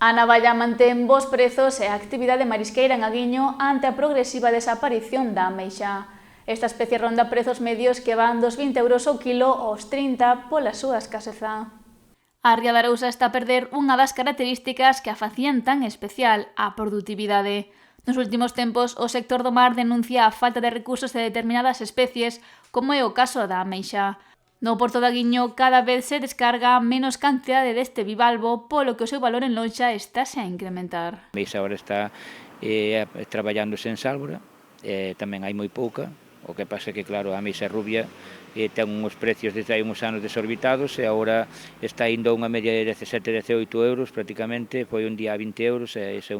A navalla mantén bos prezos e a actividade marisqueira en Aguiño ante a progresiva desaparición da ameixa. Esta especie ronda prezos medios que van dos 20 euros o quilo aos 30 pola súa escaseza. A ría da Arousa está a perder unha das características que a facían tan especial, a produtividade. Nos últimos tempos, o sector do mar denuncia a falta de recursos de determinadas especies, como é o caso da ameixa. No porto de Aguiño cada vez se descarga menos cantidade deste bivalvo, polo que o seu valor en lonxa estáse a incrementar. A ameixa agora está traballándose en Sálvora, tamén hai moi pouca, o que pasa é que, claro, a ameixa rubia ten uns precios desde hai uns anos desorbitados e agora está indo a unha media de 17-18 euros prácticamente, foi un día a 20 euros e ese é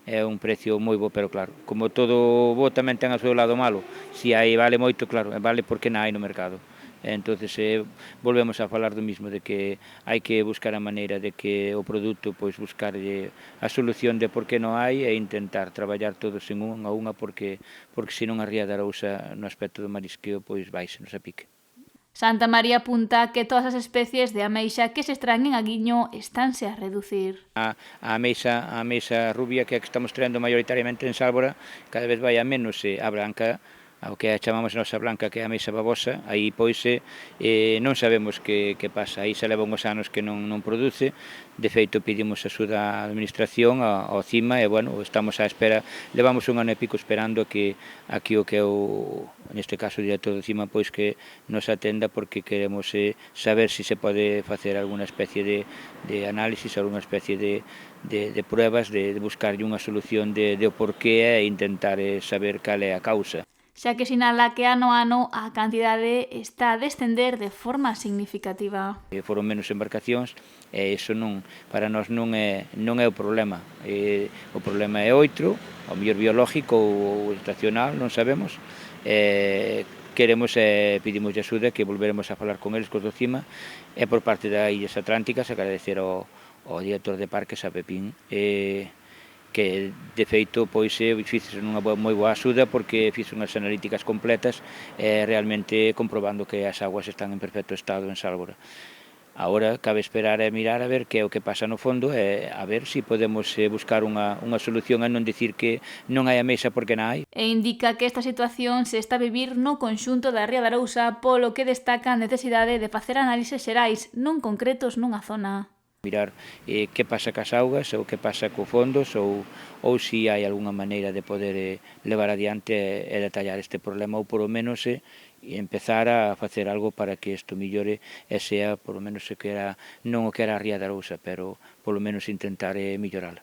é un precio moi bo, pero claro, como todo bo tamén ten o seu lado malo, se aí vale moito, claro, vale porque non hai no mercado. Entonces volvemos a falar do mismo, de que hai que buscar a maneira de que o produto, pois buscarlle a solución de por que non hai e intentar traballar todos en unha a unha porque senón a ría da Arousa no aspecto do marisqueo pois vaise nos a pique. Santa María apunta que todas as especies de ameixa que se extraen en Aguiño estánse a reducir. A ameixa rubia que estamos traendo maioritariamente en Sálvora cada vez vai a menos, a branca, ao que chamamos a nosa blanca, que é a ameixa babosa, aí pois non sabemos que pasa, aí se leva uns anos que non produce, de feito pedimos axuda á administración, ao CIMA, e bueno, estamos á espera, levamos un ano e pico esperando que aquí o que é neste caso o director do CIMA, pois que nos atenda porque queremos saber se se pode facer alguna especie de análisis, alguna especie de pruebas, de buscarlle unha solución de o porqué e intentar saber cal é a causa. Xa que sinala que ano a ano a cantidade está a descender de forma significativa. Foron menos embarcacións e iso para nós non é o problema. O problema é outro, o mellor biológico ou estacional, non sabemos. Queremos e pedimos axuda, que volveremos a falar con eles, cos do CIMA, e por parte das Illas Atlánticas agradecer ao director de parques, a Pepín, que de feito pois fixe unha moi boa axuda porque fixe unhas analíticas completas realmente comprobando que as aguas están en perfecto estado en Sálvora. Agora cabe esperar e mirar a ver que é o que pasa no fondo e a ver se podemos buscar unha solución a non dicir que non hai ameixa porque non hai. E indica que esta situación se está a vivir no conxunto da ría da Arousa, polo que destaca a necesidade de facer análises xerais, non concretos nunha zona. Mirar que pasa cas augas ou que pasa co fondos ou se hai algunha maneira de poder levar adiante e detallar este problema ou polo menos empezar a facer algo para que isto millore e sea polo menos non o que era a ría da Arousa, pero polo menos intentar millorala.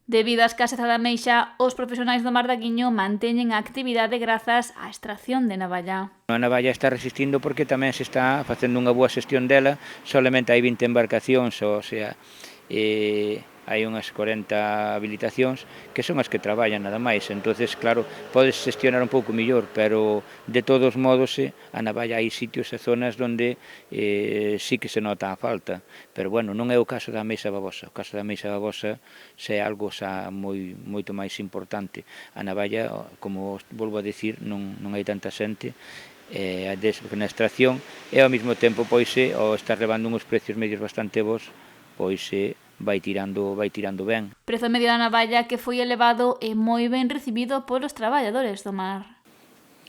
Debido á escaseza da ameixa, os profesionais do Mar de Aguiño manteñen a actividade grazas á extracción de navalla. A navalla está resistindo porque tamén se está facendo unha boa xestión dela, solamente hai 20 embarcacións, o sea, hai unhas 40 habilitacións que son as que traballan nada máis, entonces claro, podes xestionar un pouco mellor, pero de todos modos a navalla hai sitios e zonas onde sí que se nota a falta, pero bueno, non é o caso da ameixa babosa, o caso da ameixa babosa é algo xa moito máis importante. A navalla, como volvo a dicir, non hai tanta xente na extracción e ao mesmo tempo pois ao estar levando uns precios medios bastante bons, pois vai tirando ben. O prezo medio da navalla que foi elevado e moi ben recibido polos traballadores do mar.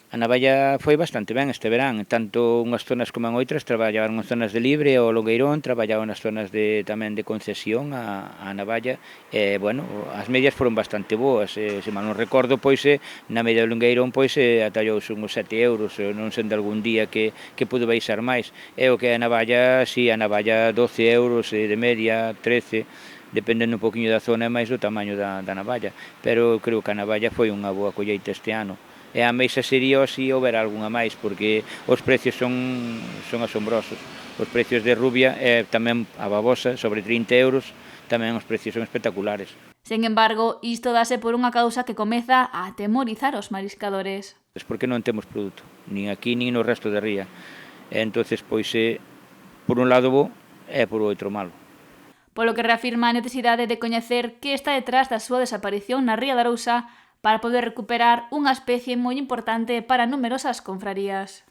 A navalla foi bastante ben este verán, tanto unhas zonas como en outras, traballaban en zonas de libre, o Longueirón, traballaban nas zonas tamén de concesión a navalla, e, bueno, as medias foron bastante boas, se mal non recordo, pois, na media do Longueirón, pois, atallouse uns 7 euros, non sendo algún día que pudo baixar máis, e o que a navalla, si, a navalla 12 euros, de media, 13, dependendo un poquinho da zona e máis do tamaño da navalla, pero creo que a navalla foi unha boa colleita este ano. E a ameixa sería se houber algunha máis, porque os precios son asombrosos. Os precios de rubia e tamén a babosa, sobre 30 euros, tamén os precios son espectaculares. Sen embargo, isto dase por unha causa que comeza a atemorizar os mariscadores. É porque non temos produto, nin aquí nin no resto da ría. E entonces, pois, por un lado bo e por outro malo. Polo que reafirma a necesidade de coñecer que está detrás da súa desaparición na ría da Arousa para poder recuperar unha especie moi importante para numerosas confrarías.